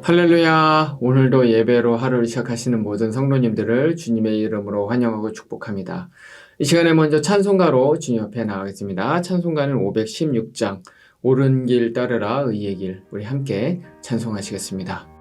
할렐루야! 오늘도 예배로 하루를 시작하시는 모든 성도님들을 주님의 이름으로 환영하고 축복합니다. 이 시간에 먼저 찬송가로 주님 앞에 나가겠습니다. 찬송가는 516장 옳은 길 따르라 의의 길, 우리 함께 찬송하시겠습니다.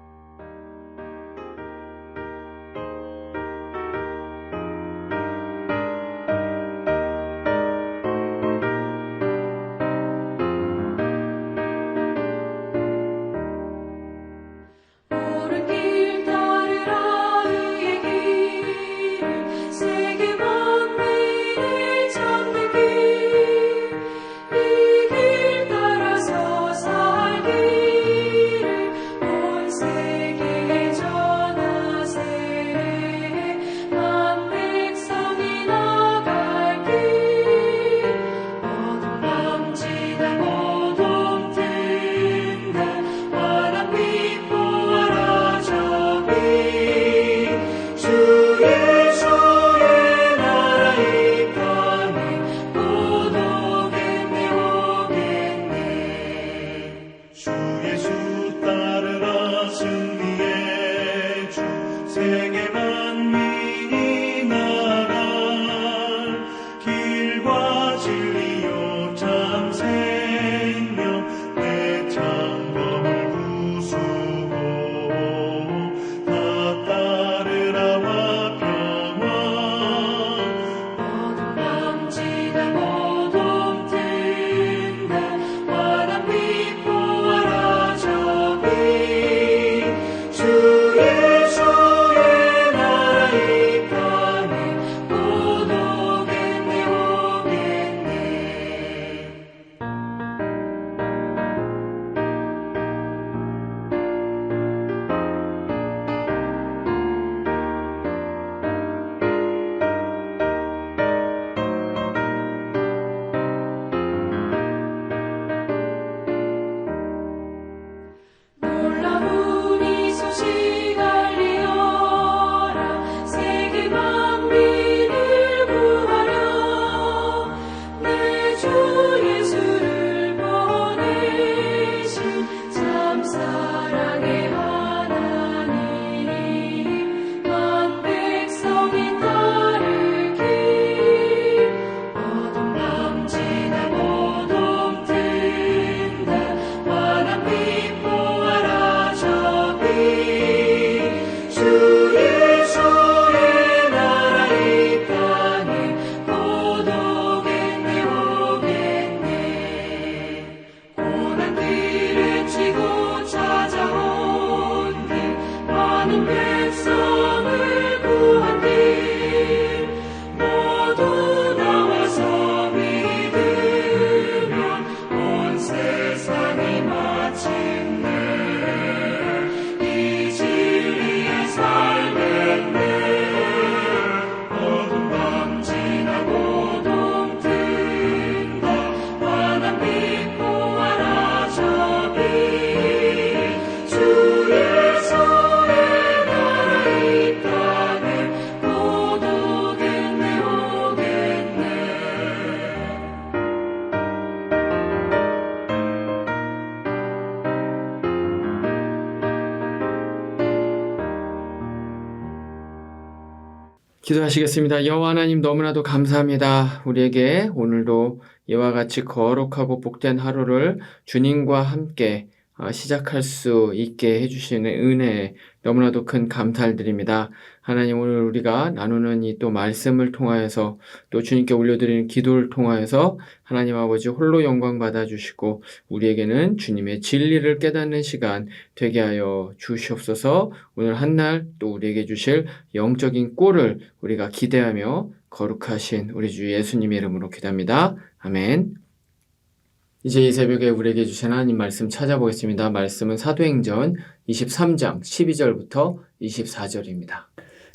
기도하시겠습니다. 여호와 하나님, 너무나도 감사합니다. 우리에게 오늘도 이와 같이 거룩하고 복된 하루를 주님과 함께 시작할 수 있게 해주시는 은혜에 너무나도 큰 감사를 드립니다. 하나님, 오늘 우리가 나누는 이 또 말씀을 통하여서 또 주님께 올려드리는 기도를 통하여서 하나님 아버지 홀로 영광 받아주시고 우리에게는 주님의 진리를 깨닫는 시간 되게 하여 주시옵소서. 오늘 한날 또 우리에게 주실 영적인 꼴을 우리가 기대하며 거룩하신 우리 주 예수님의 이름으로 기도합니다. 아멘. 이제 이 새벽에 우리에게 주신 하나님 말씀 찾아보겠습니다. 말씀은 사도행전 23장 12절부터 24절입니다.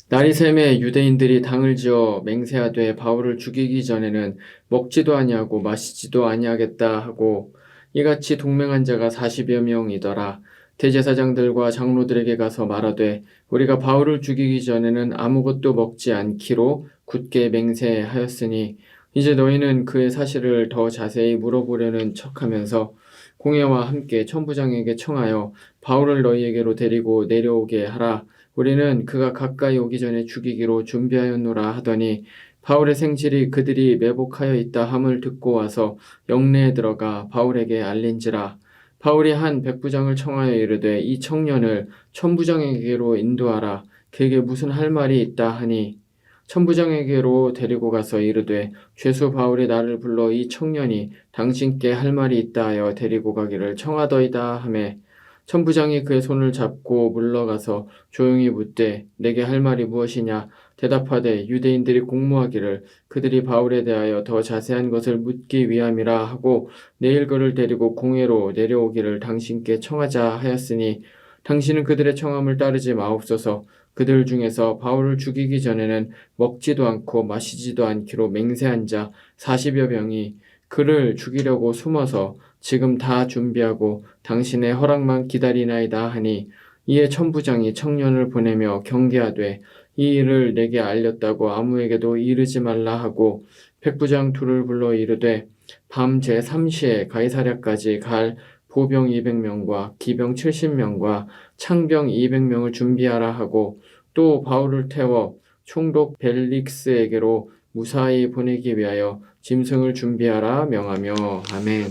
날이 새매 유대인들이 당을 지어 맹세하되 바울을 죽이기 전에는 먹지도 아니하고 마시지도 아니하겠다 하고 이같이 동맹한 자가 40여 명이더라. 대제사장들과 장로들에게 가서 말하되 우리가 바울을 죽이기 전에는 아무것도 먹지 않기로 굳게 맹세하였으니 이제 너희는 그의 사실을 더 자세히 물어보려는 척하면서 공회와 함께 천부장에게 청하여 바울을 너희에게로 데리고 내려오게 하라. 우리는 그가 가까이 오기 전에 죽이기로 준비하였노라 하더니 바울의 생질이 그들이 매복하여 있다 함을 듣고 와서 영내에 들어가 바울에게 알린지라. 바울이 한 백부장을 청하여 이르되 이 청년을 천부장에게로 인도하라. 그에게 무슨 할 말이 있다 하니 천부장에게로 데리고 가서 이르되 죄수 바울이 나를 불러 이 청년이 당신께 할 말이 있다 하여 데리고 가기를 청하더이다 하매 천부장이 그의 손을 잡고 물러가서 조용히 묻되 내게 할 말이 무엇이냐 대답하되 유대인들이 공모하기를 그들이 바울에 대하여 더 자세한 것을 묻기 위함이라 하고 내일 그를 데리고 공회로 내려오기를 당신께 청하자 하였으니 당신은 그들의 청함을 따르지 마옵소서. 그들 중에서 바울을 죽이기 전에는 먹지도 않고 마시지도 않기로 맹세한 자 40여 명이 그를 죽이려고 숨어서 지금 다 준비하고 당신의 허락만 기다리나이다 하니 이에 천부장이 청년을 보내며 경계하되 이 일을 내게 알렸다고 아무에게도 이르지 말라 하고 백부장 둘을 불러 이르되 밤 제3시에 가이사랴까지 갈 보병 200명과 기병 70명과 창병 200명을 준비하라 하고 또 바울을 태워 총독 벨릭스에게로 무사히 보내기 위하여 짐승을 준비하라 명하며 아멘.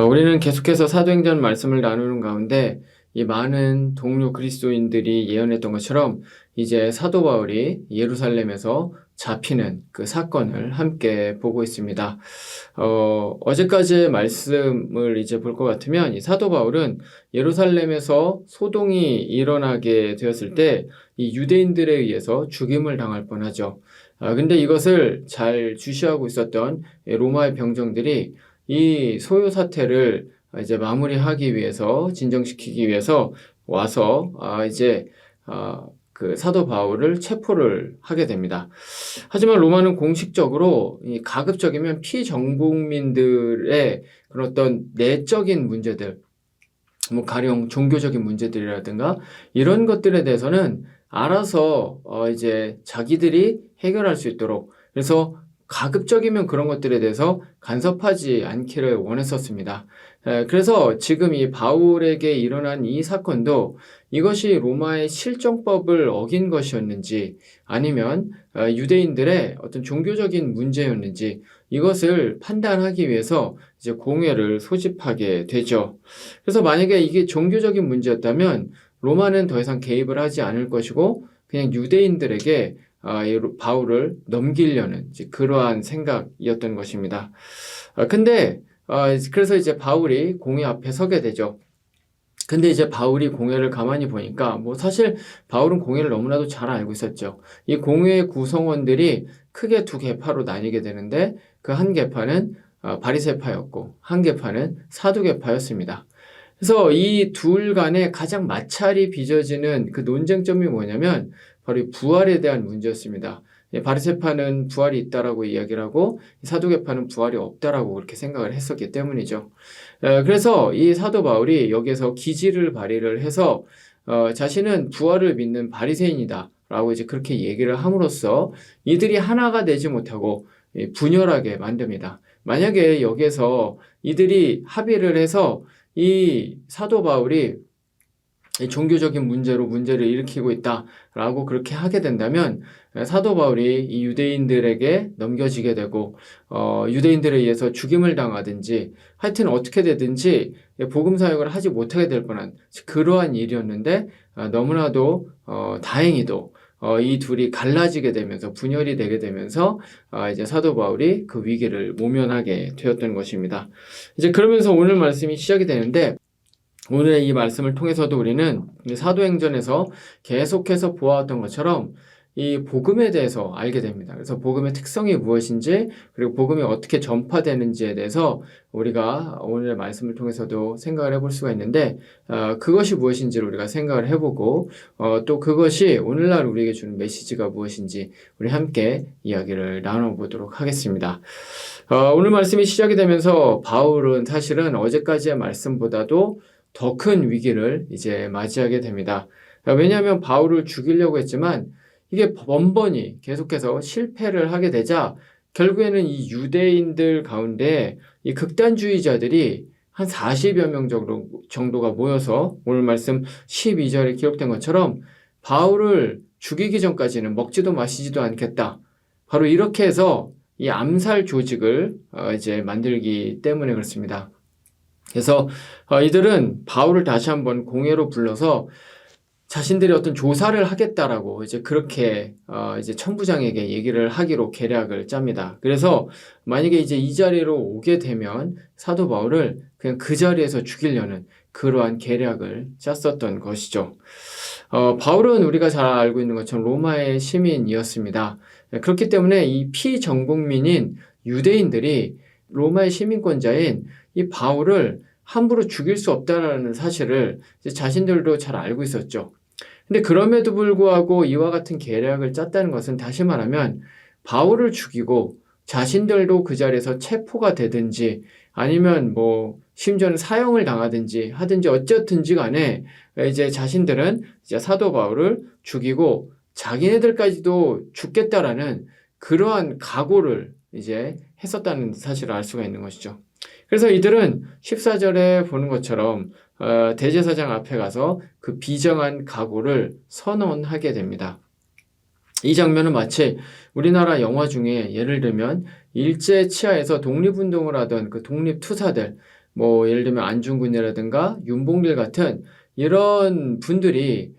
우리는 계속해서 사도행전 말씀을 나누는 가운데 이 많은 동료 그리스도인들이 예언했던 것처럼 이제 사도 바울이 예루살렘에서 잡히는 그 사건을 함께 보고 있습니다. 어제까지의 말씀을 이제 볼 것 같으면 이 사도 바울은 예루살렘에서 소동이 일어나게 되었을 때 이 유대인들에 의해서 죽임을 당할 뻔하죠. 근데 이것을 잘 주시하고 있었던 로마의 병정들이 이 소요 사태를 이제 마무리하기 위해서 진정시키기 위해서 와서 그 사도 바울을 체포를 하게 됩니다. 하지만 로마는 공식적으로 이 가급적이면 피정복민들의 그런 어떤 내적인 문제들, 가령 종교적인 문제들이라든가 이런 것들에 대해서는 알아서 이제 자기들이 해결할 수 있도록 그래서 가급적이면 그런 것들에 대해서 간섭하지 않기를 원했었습니다. 그래서 지금 이 바울에게 일어난 이 사건도 이것이 로마의 실정법을 어긴 것이었는지 아니면 유대인들의 어떤 종교적인 문제였는지 이것을 판단하기 위해서 이제 공회를 소집하게 되죠. 그래서 만약에 이게 종교적인 문제였다면 로마는 더 이상 개입을 하지 않을 것이고 그냥 유대인들에게 바울을 넘기려는 그러한 생각이었던 것입니다. 그래서 이제 바울이 공회 앞에 서게 되죠. 근데 이제 바울이 공회를 가만히 보니까 사실 바울은 공회를 너무나도 잘 알고 있었죠. 이 공회의 구성원들이 크게 두 계파로 나뉘게 되는데 그 한 계파는 바리새파였고 한 계파는 사두계파였습니다. 그래서 이 둘 간에 가장 마찰이 빚어지는 그 논쟁점이 뭐냐면 바로 이 부활에 대한 문제였습니다. 바리새파는 부활이 있다라고 이야기를 하고 사두개파는 부활이 없다라고 그렇게 생각을 했었기 때문이죠. 그래서 이 사도 바울이 여기에서 기지를 발휘를 해서 자신은 부활을 믿는 바리새인이다라고 이제 그렇게 얘기를 함으로써 이들이 하나가 되지 못하고 분열하게 만듭니다. 만약에 여기에서 이들이 합의를 해서 이 사도 바울이 종교적인 문제를 일으키고 있다라고 그렇게 하게 된다면 사도 바울이 이 유대인들에게 넘겨지게 되고 유대인들에 의해서 죽임을 당하든지 하여튼 어떻게 되든지 복음 사역을 하지 못하게 될 뻔한 그러한 일이었는데 너무나도 다행히도 이 둘이 갈라지게 되면서 분열이 되게 되면서 이제 사도 바울이 그 위기를 모면하게 되었던 것입니다. 이제 그러면서 오늘 말씀이 시작이 되는데 오늘의 이 말씀을 통해서도 우리는 사도행전에서 계속해서 보아왔던 것처럼 이 복음에 대해서 알게 됩니다. 그래서 복음의 특성이 무엇인지 그리고 복음이 어떻게 전파되는지에 대해서 우리가 오늘의 말씀을 통해서도 생각을 해볼 수가 있는데 그것이 무엇인지를 우리가 생각을 해보고 또 그것이 오늘날 우리에게 주는 메시지가 무엇인지 우리 함께 이야기를 나눠보도록 하겠습니다. 오늘 말씀이 시작이 되면서 바울은 사실은 어제까지의 말씀보다도 더 큰 위기를 이제 맞이하게 됩니다. 왜냐하면 바울을 죽이려고 했지만 이게 번번이 계속해서 실패를 하게 되자 결국에는 이 유대인들 가운데 이 극단주의자들이 한 40여 명 정도가 모여서 오늘 말씀 12절에 기록된 것처럼 바울을 죽이기 전까지는 먹지도 마시지도 않겠다. 바로 이렇게 해서 이 암살 조직을 이제 만들기 때문에 그렇습니다. 그래서 이들은 바울을 다시 한번 공회로 불러서 자신들이 어떤 조사를 하겠다라고 이제 그렇게 이제 천부장에게 얘기를 하기로 계략을 짭니다. 그래서 만약에 이제 이 자리로 오게 되면 사도 바울을 그냥 그 자리에서 죽이려는 그러한 계략을 짰었던 것이죠. 바울은 우리가 잘 알고 있는 것처럼 로마의 시민이었습니다. 그렇기 때문에 이 피전국민인 유대인들이 로마의 시민권자인 이 바울을 함부로 죽일 수 없다는 사실을 자신들도 잘 알고 있었죠. 근데 그럼에도 불구하고 이와 같은 계략을 짰다는 것은 다시 말하면 바울을 죽이고 자신들도 그 자리에서 체포가 되든지 아니면 뭐 심지어는 사형을 당하든지 하든지 어쨌든지 간에 이제 자신들은 이제 사도 바울을 죽이고 자기네들까지도 죽겠다라는 그러한 각오를 이제 했었다는 사실을 알 수가 있는 것이죠. 그래서 이들은 14절에 보는 것처럼 대제사장 앞에 가서 그 비정한 각오를 선언하게 됩니다. 이 장면은 마치 우리나라 영화 중에 예를 들면 일제 치하에서 독립운동을 하던 그 독립투사들, 뭐 예를 들면 안중근이라든가 윤봉길 같은 이런 분들이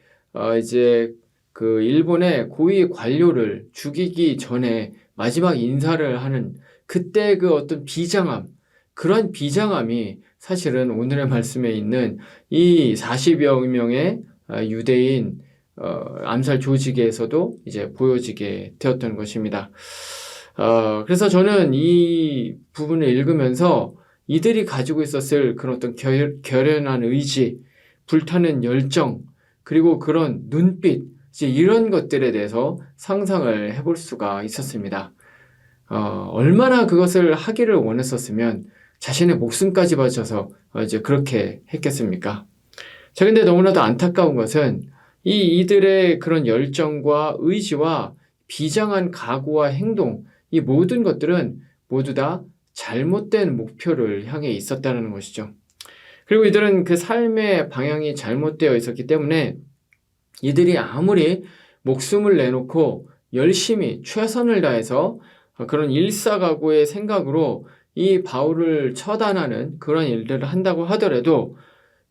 이제 그 일본의 고위 관료를 죽이기 전에 마지막 인사를 하는 그때 그 어떤 비장함, 그런 비장함이 사실은 오늘의 말씀에 있는 이 40여 명의 유대인 암살 조직에서도 이제 보여지게 되었던 것입니다. 그래서 저는 이 부분을 읽으면서 이들이 가지고 있었을 그런 어떤 결연한 의지, 불타는 열정, 그리고 그런 눈빛, 이제 이런 것들에 대해서 상상을 해볼 수가 있었습니다. 얼마나 그것을 하기를 원했었으면 자신의 목숨까지 바쳐서 이제 그렇게 했겠습니까? 자, 근데 너무나도 안타까운 것은 이들의 그런 열정과 의지와 비장한 각오와 행동, 이 모든 것들은 모두 다 잘못된 목표를 향해 있었다는 것이죠. 그리고 이들은 그 삶의 방향이 잘못되어 있었기 때문에 이들이 아무리 목숨을 내놓고 열심히 최선을 다해서 그런 일사각오의 생각으로 이 바울을 처단하는 그런 일들을 한다고 하더라도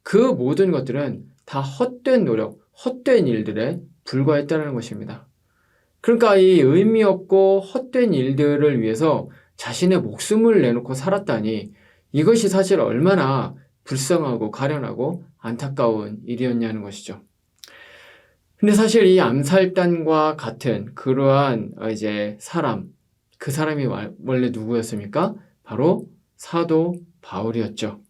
그 모든 것들은 다 헛된 노력, 헛된 일들에 불과했다는 것입니다. 그러니까 이 의미 없고 헛된 일들을 위해서 자신의 목숨을 내놓고 살았다니 이것이 사실 얼마나 불쌍하고 가련하고 안타까운 일이었냐는 것이죠. 근데 사실 이 암살단과 같은 그러한 이제 사람, 그 사람이 원래 누구였습니까? 바로 사도 바울이었죠.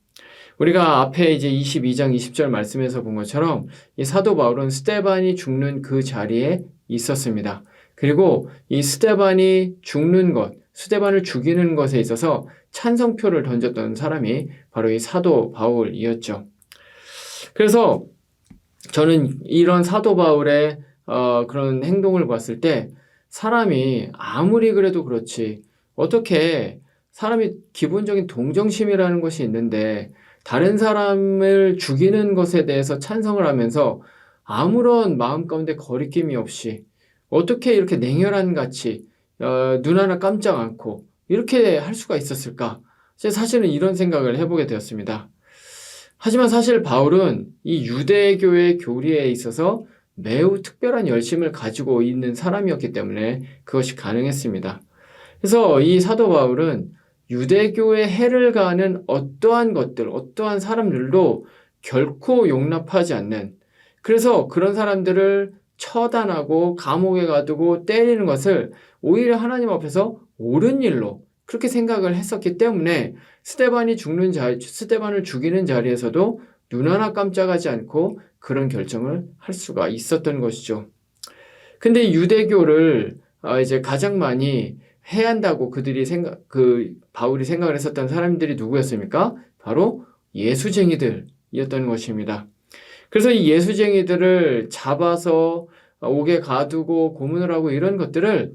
우리가 앞에 이제 22장 20절 말씀에서 본 것처럼 이 사도 바울은 스데반이 죽는 그 자리에 있었습니다. 그리고 이 스데반이 죽는 것, 스데반을 죽이는 것에 있어서 찬성표를 던졌던 사람이 바로 이 사도 바울이었죠. 그래서 저는 이런 사도 바울의 그런 행동을 봤을 때 사람이 아무리 그래도 그렇지 어떻게 사람이 기본적인 동정심이라는 것이 있는데 다른 사람을 죽이는 것에 대해서 찬성을 하면서 아무런 마음 가운데 거리낌이 없이 어떻게 이렇게 냉혈한 같이 눈 하나 깜짝 않고 이렇게 할 수가 있었을까? 사실은 이런 생각을 해보게 되었습니다. 하지만 사실 바울은 이 유대교의 교리에 있어서 매우 특별한 열심을 가지고 있는 사람이었기 때문에 그것이 가능했습니다. 그래서 이 사도 바울은 유대교의 해를 가하는 어떠한 것들, 어떠한 사람들도 결코 용납하지 않는, 그래서 그런 사람들을 처단하고 감옥에 가두고 때리는 것을 오히려 하나님 앞에서 옳은 일로 그렇게 생각을 했었기 때문에 스데반을 죽이는 자리에서도 눈 하나 깜짝하지 않고 그런 결정을 할 수가 있었던 것이죠. 근데 유대교를 이제 가장 많이 해야 한다고 바울이 생각을 했었던 사람들이 누구였습니까? 바로 예수쟁이들이었던 것입니다. 그래서 이 예수쟁이들을 잡아서 옥에 가두고 고문을 하고 이런 것들을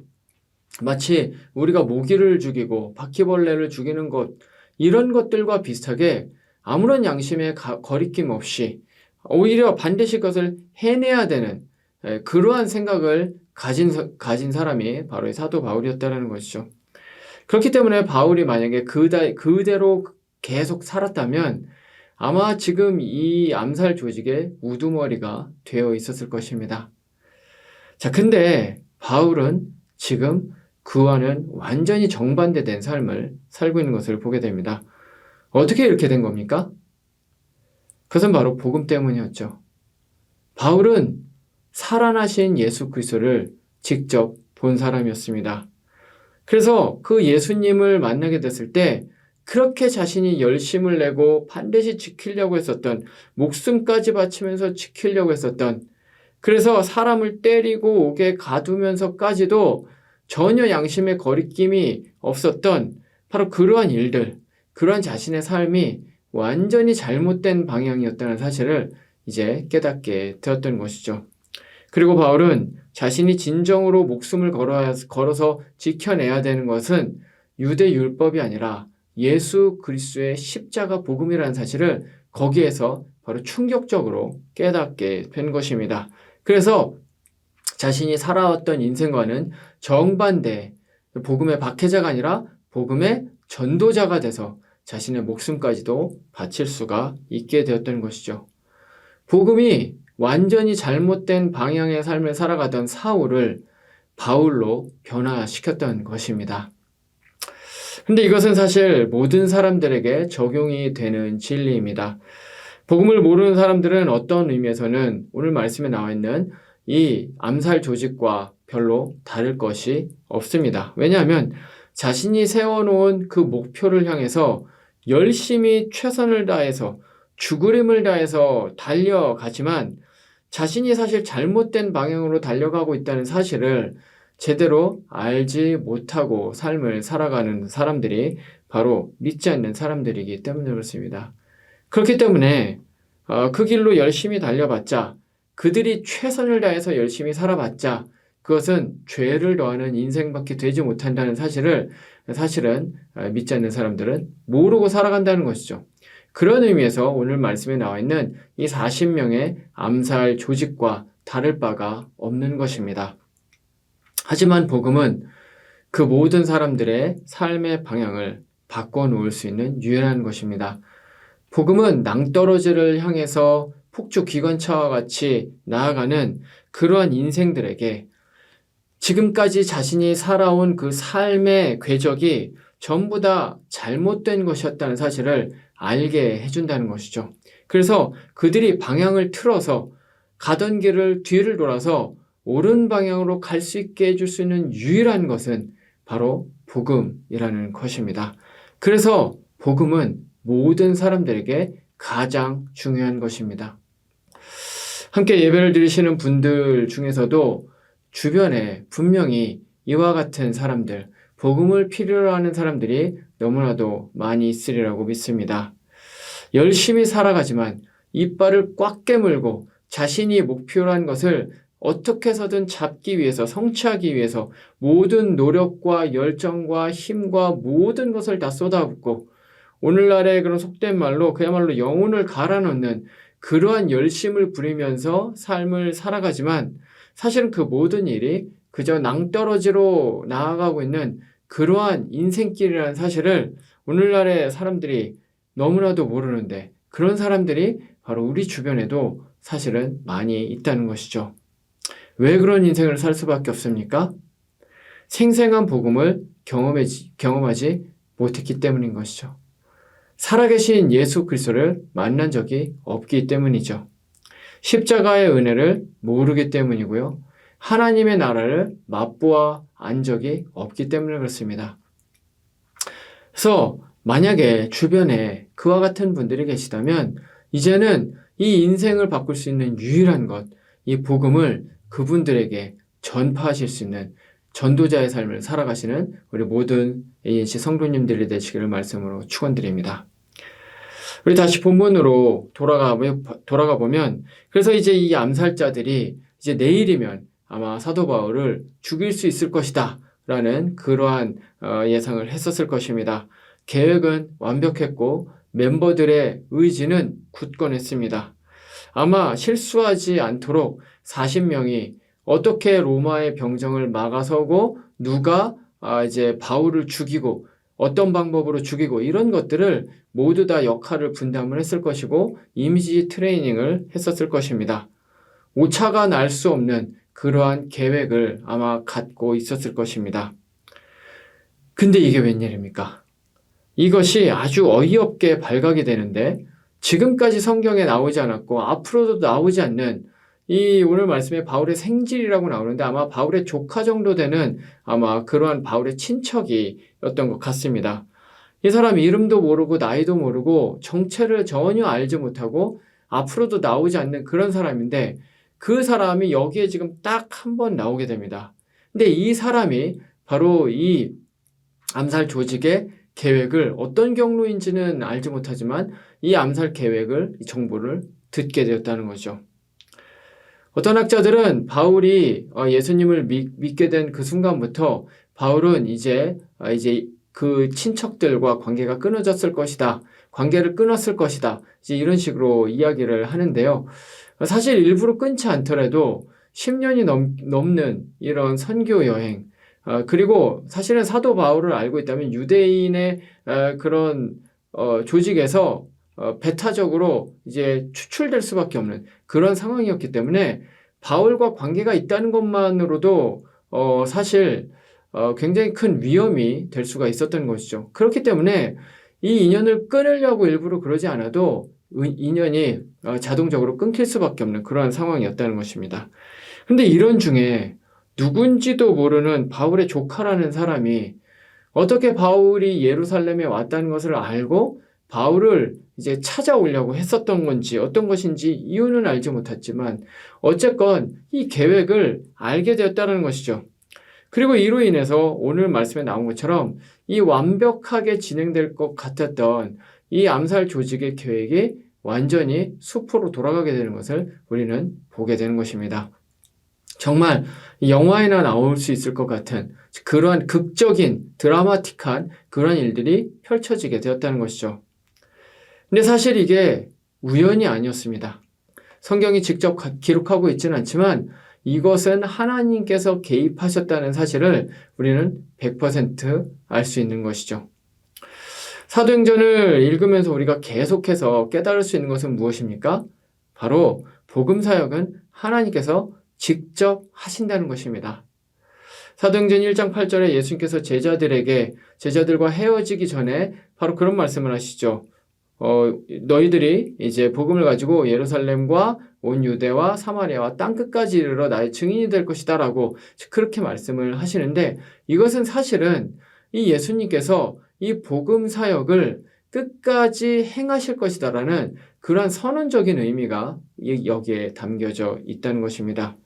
마치 우리가 모기를 죽이고 바퀴벌레를 죽이는 것, 이런 것들과 비슷하게 아무런 양심의 거리낌 없이 오히려 반드시 그것을 해내야 되는 그러한 생각을 가진 사람이 바로 이 사도 바울이었다는 것이죠. 그렇기 때문에 바울이 만약에 그대로 계속 살았다면 아마 지금 이 암살 조직의 우두머리가 되어 있었을 것입니다. 자, 근데 바울은 지금 그와는 완전히 정반대된 삶을 살고 있는 것을 보게 됩니다. 어떻게 이렇게 된 겁니까? 그것은 바로 복음 때문이었죠. 바울은 살아나신 예수 그리스도를 직접 본 사람이었습니다. 그래서 그 예수님을 만나게 됐을 때 그렇게 자신이 열심을 내고 반드시 지키려고 했었던, 목숨까지 바치면서 지키려고 했었던, 그래서 사람을 때리고 옥에 가두면서까지도 전혀 양심의 거리낌이 없었던 바로 그러한 일들, 그러한 자신의 삶이 완전히 잘못된 방향이었다는 사실을 이제 깨닫게 되었던 것이죠. 그리고 바울은 자신이 진정으로 목숨을 걸어서 지켜내야 되는 것은 유대 율법이 아니라 예수 그리스도의 십자가 복음이라는 사실을 거기에서 바로 충격적으로 깨닫게 된 것입니다. 그래서 자신이 살아왔던 인생과는 정반대, 복음의 박해자가 아니라 복음의 전도자가 돼서 자신의 목숨까지도 바칠 수가 있게 되었던 것이죠. 복음이 완전히 잘못된 방향의 삶을 살아가던 사울을 바울로 변화시켰던 것입니다. 근데 이것은 사실 모든 사람들에게 적용이 되는 진리입니다. 복음을 모르는 사람들은 어떤 의미에서는 오늘 말씀에 나와 있는 이 암살 조직과 별로 다를 것이 없습니다. 왜냐하면 자신이 세워놓은 그 목표를 향해서 열심히 최선을 다해서 죽을 힘을 다해서 달려가지만 자신이 사실 잘못된 방향으로 달려가고 있다는 사실을 제대로 알지 못하고 삶을 살아가는 사람들이 바로 믿지 않는 사람들이기 때문에 그렇습니다. 그렇기 때문에 그 길로 열심히 달려봤자, 그들이 최선을 다해서 열심히 살아봤자 그것은 죄를 더하는 인생밖에 되지 못한다는 사실은 믿지 않는 사람들은 모르고 살아간다는 것이죠. 그런 의미에서 오늘 말씀에 나와 있는 이 40명의 암살 조직과 다를 바가 없는 것입니다. 하지만 복음은 그 모든 사람들의 삶의 방향을 바꿔놓을 수 있는 유일한 것입니다. 복음은 낭떠러지를 향해서 폭주 기관차와 같이 나아가는 그러한 인생들에게 지금까지 자신이 살아온 그 삶의 궤적이 전부 다 잘못된 것이었다는 사실을 알게 해준다는 것이죠. 그래서 그들이 방향을 틀어서 가던 길을 뒤를 돌아서 옳은 방향으로 갈 수 있게 해줄 수 있는 유일한 것은 바로 복음이라는 것입니다. 그래서 복음은 모든 사람들에게 가장 중요한 것입니다. 함께 예배를 드리시는 분들 중에서도 주변에 분명히 이와 같은 사람들, 복음을 필요로 하는 사람들이 너무나도 많이 있으리라고 믿습니다. 열심히 살아가지만 이빨을 꽉 깨물고 자신이 목표로 한 것을 어떻게 해서든 잡기 위해서, 성취하기 위해서 모든 노력과 열정과 힘과 모든 것을 다 쏟아붓고 오늘날의 그런 속된 말로 그야말로 영혼을 갈아넣는 그러한 열심을 부리면서 삶을 살아가지만 사실은 그 모든 일이 그저 낭떠러지로 나아가고 있는 그러한 인생길이라는 사실을 오늘날의 사람들이 너무나도 모르는데 그런 사람들이 바로 우리 주변에도 사실은 많이 있다는 것이죠. 왜 그런 인생을 살 수밖에 없습니까? 생생한 복음을 경험하지 못했기 때문인 것이죠. 살아계신 예수 그리스도를 만난 적이 없기 때문이죠. 십자가의 은혜를 모르기 때문이고요. 하나님의 나라를 맛보아 안 적이 없기 때문에 그렇습니다. 그래서 만약에 주변에 그와 같은 분들이 계시다면 이제는 이 인생을 바꿀 수 있는 유일한 것, 이 복음을 그분들에게 전파하실 수 있는 전도자의 삶을 살아가시는 우리 모든 ANC 성도님들이 되시기를 말씀으로 축원드립니다. 우리 다시 본문으로 돌아가 보면 그래서 이제 이 암살자들이 이제 내일이면 아마 사도 바울을 죽일 수 있을 것이다 라는 그러한 예상을 했었을 것입니다. 계획은 완벽했고 멤버들의 의지는 굳건했습니다. 아마 실수하지 않도록 40명이 어떻게 로마의 병정을 막아서고 누가 이제 바울을 죽이고 어떤 방법으로 죽이고 이런 것들을 모두 다 역할을 분담을 했을 것이고 이미지 트레이닝을 했었을 것입니다. 오차가 날 수 없는 그러한 계획을 아마 갖고 있었을 것입니다. 근데 이게 웬일입니까? 이것이 아주 어이없게 발각이 되는데 지금까지 성경에 나오지 않았고 앞으로도 나오지 않는 이 오늘 말씀에 바울의 생질이라고 나오는데 아마 바울의 조카 정도 되는 아마 그러한 바울의 친척이었던 것 같습니다. 이 사람 이름도 모르고 나이도 모르고 정체를 전혀 알지 못하고 앞으로도 나오지 않는 그런 사람인데 그 사람이 여기에 지금 딱 한 번 나오게 됩니다. 근데 이 사람이 바로 이 암살 조직의 계획을 어떤 경로인지는 알지 못하지만 이 암살 계획을, 이 정보를 듣게 되었다는 거죠. 어떤 학자들은 바울이 예수님을 믿게 된 그 순간부터 바울은 이제 그 친척들과 관계가 끊어졌을 것이다. 관계를 끊었을 것이다. 이제 이런 식으로 이야기를 하는데요. 사실 일부러 끊지 않더라도 10년이 넘는 이런 선교 여행, 그리고 사실은 사도 바울을 알고 있다면 유대인의 그런 조직에서 배타적으로 이제 추출될 수밖에 없는 그런 상황이었기 때문에 바울과 관계가 있다는 것만으로도 사실 굉장히 큰 위험이 될 수가 있었던 것이죠. 그렇기 때문에 이 인연을 끊으려고 일부러 그러지 않아도 인연이 자동적으로 끊길 수밖에 없는 그러한 상황이었다는 것입니다. 근데 이런 중에 누군지도 모르는 바울의 조카라는 사람이 어떻게 바울이 예루살렘에 왔다는 것을 알고 바울을 이제 찾아오려고 했었던 건지 어떤 것인지 이유는 알지 못했지만 어쨌건 이 계획을 알게 되었다는 것이죠. 그리고 이로 인해서 오늘 말씀에 나온 것처럼 이 완벽하게 진행될 것 같았던 이 암살 조직의 계획이 완전히 수포로 돌아가게 되는 것을 우리는 보게 되는 것입니다. 정말 영화에나 나올 수 있을 것 같은 그러한 극적인 드라마틱한 그런 일들이 펼쳐지게 되었다는 것이죠. 근데 사실 이게 우연이 아니었습니다. 성경이 직접 기록하고 있지는 않지만 이것은 하나님께서 개입하셨다는 사실을 우리는 100% 알 수 있는 것이죠. 사도행전을 읽으면서 우리가 계속해서 깨달을 수 있는 것은 무엇입니까? 바로 복음 사역은 하나님께서 직접 하신다는 것입니다. 사도행전 1장 8절에 예수님께서 제자들과 헤어지기 전에 바로 그런 말씀을 하시죠. 너희들이 이제 복음을 가지고 예루살렘과 온 유대와 사마리아와 땅끝까지 이르러 나의 증인이 될 것이다 라고 그렇게 말씀을 하시는데 이것은 사실은 이 예수님께서 이 복음 사역을 끝까지 행하실 것이다 라는 그러한 선언적인 의미가 여기에 담겨져 있다는 것입니다.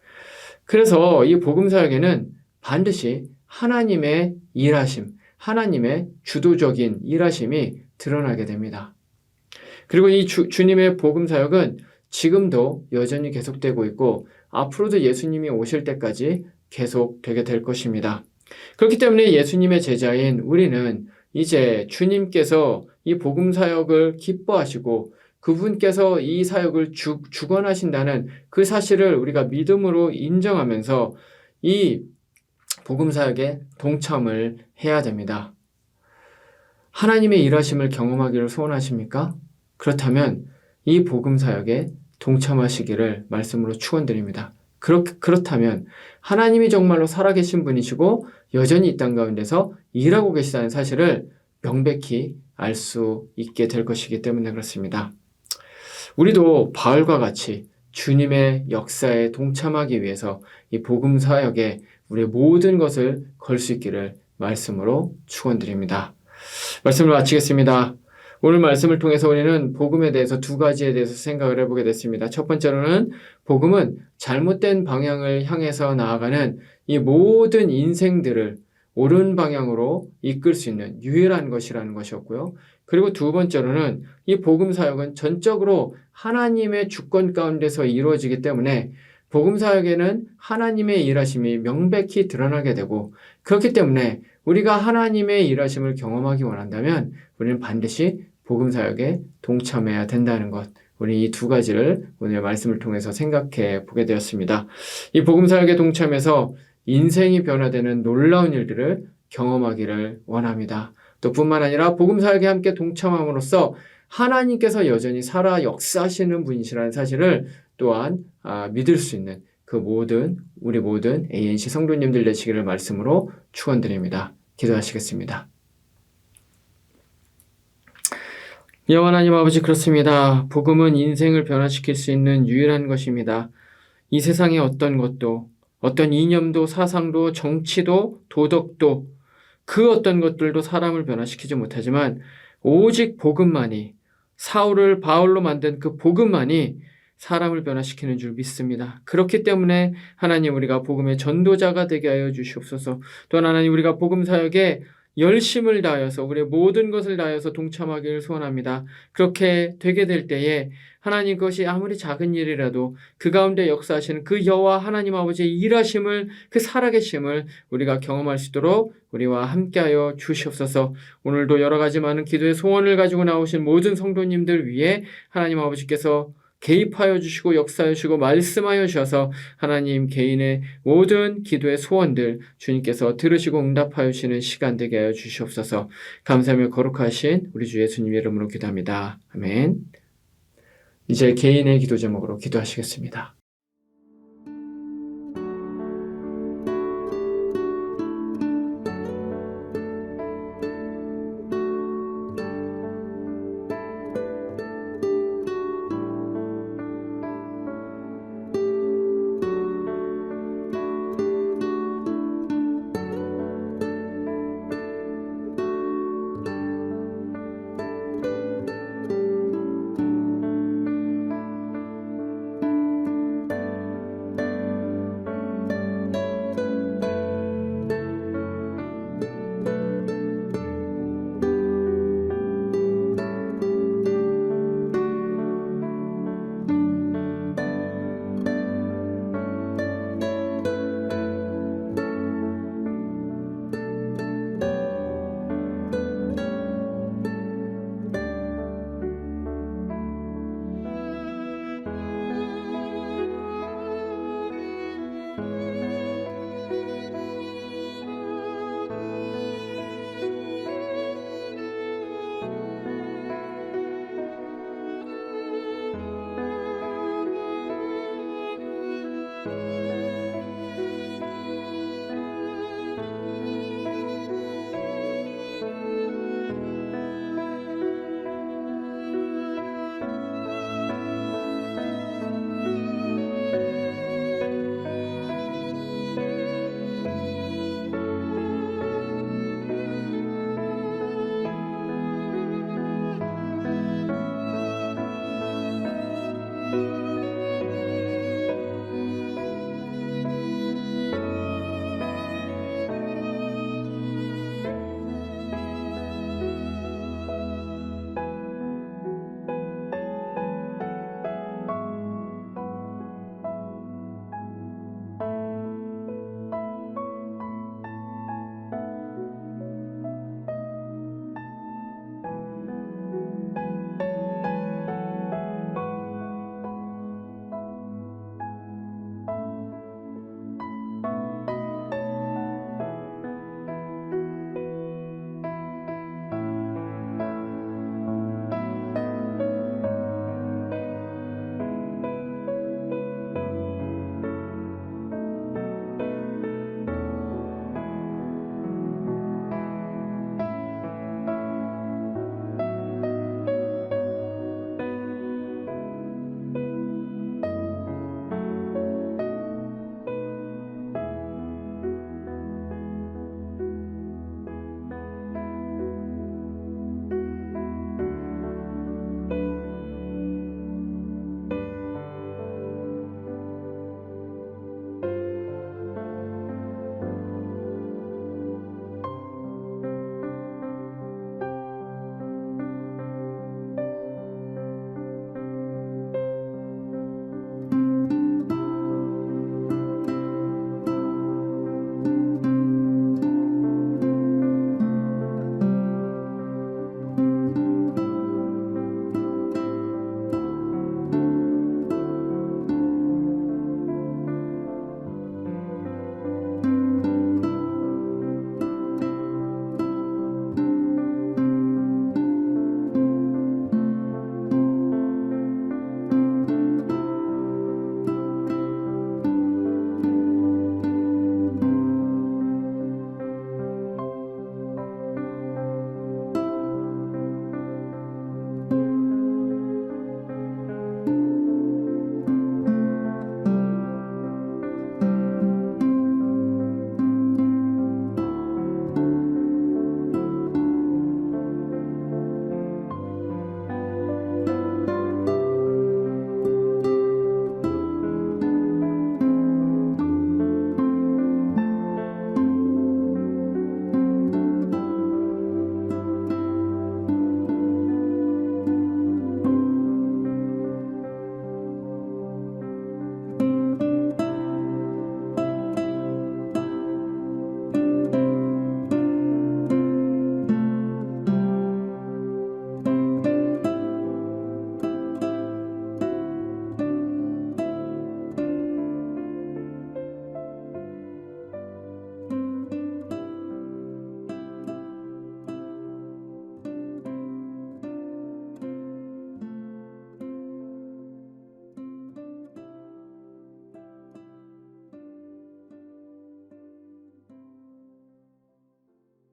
그래서 이 복음 사역에는 반드시 하나님의 일하심, 하나님의 주도적인 일하심이 드러나게 됩니다. 그리고 이 주님의 복음 사역은 지금도 여전히 계속되고 있고 앞으로도 예수님이 오실 때까지 계속되게 될 것입니다. 그렇기 때문에 예수님의 제자인 우리는 이제 주님께서 이 복음 사역을 기뻐하시고 그분께서 이 사역을 주관하신다는 그 사실을 우리가 믿음으로 인정하면서 이 복음 사역에 동참을 해야 됩니다. 하나님의 일하심을 경험하기를 소원하십니까? 그렇다면 이 복음 사역에 동참하시기를 말씀으로 축원드립니다. 그렇다면 하나님이 정말로 살아계신 분이시고 여전히 이 땅 가운데서 일하고 계시다는 사실을 명백히 알 수 있게 될 것이기 때문에 그렇습니다. 우리도 바울과 같이 주님의 역사에 동참하기 위해서 이 복음 사역에 우리의 모든 것을 걸 수 있기를 말씀으로 축원드립니다. 말씀을 마치겠습니다. 오늘 말씀을 통해서 우리는 복음에 대해서 두 가지에 대해서 생각을 해보게 됐습니다. 첫 번째로는 복음은 잘못된 방향을 향해서 나아가는 이 모든 인생들을 옳은 방향으로 이끌 수 있는 유일한 것이라는 것이었고요. 그리고 두 번째로는 이 복음 사역은 전적으로 하나님의 주권 가운데서 이루어지기 때문에 복음 사역에는 하나님의 일하심이 명백히 드러나게 되고 그렇기 때문에 우리가 하나님의 일하심을 경험하기 원한다면 우리는 반드시 복음 사역에 동참해야 된다는 것. 우리 이 두 가지를 오늘 말씀을 통해서 생각해 보게 되었습니다. 이 복음 사역에 동참해서 인생이 변화되는 놀라운 일들을 경험하기를 원합니다. 또 뿐만 아니라 복음 사역에 함께 동참함으로써 하나님께서 여전히 살아 역사하시는 분이시라는 사실을 또한 믿을 수 있는 우리 모든 ANC 성도님들 되시기를 말씀으로 축원드립니다. 기도하시겠습니다. 여호와 하나님 아버지, 그렇습니다. 복음은 인생을 변화시킬 수 있는 유일한 것입니다. 이 세상의 어떤 것도, 어떤 이념도, 사상도, 정치도, 도덕도, 그 어떤 것들도 사람을 변화시키지 못하지만 오직 복음만이, 사울을 바울로 만든 그 복음만이 사람을 변화시키는 줄 믿습니다. 그렇기 때문에 하나님, 우리가 복음의 전도자가 되게 하여 주시옵소서. 또한 하나님, 우리가 복음 사역에 열심을 다하여서 우리의 모든 것을 다하여서 동참하기를 소원합니다. 그렇게 되게 될 때에 하나님, 그것이 아무리 작은 일이라도 그 가운데 역사하시는 그 여호와 하나님 아버지의 일하심을, 그 살아계심을 우리가 경험할 수 있도록 우리와 함께하여 주시옵소서. 오늘도 여러 가지 많은 기도의 소원을 가지고 나오신 모든 성도님들 위해 하나님 아버지께서 개입하여 주시고 역사하여 주시고 말씀하여 주셔서 하나님, 개인의 모든 기도의 소원들 주님께서 들으시고 응답하여 주시는 시간 되게 하여 주시옵소서. 감사하며 거룩하신 우리 주 예수님의 이름으로 기도합니다. 아멘. 이제 개인의 기도 제목으로 기도하시겠습니다.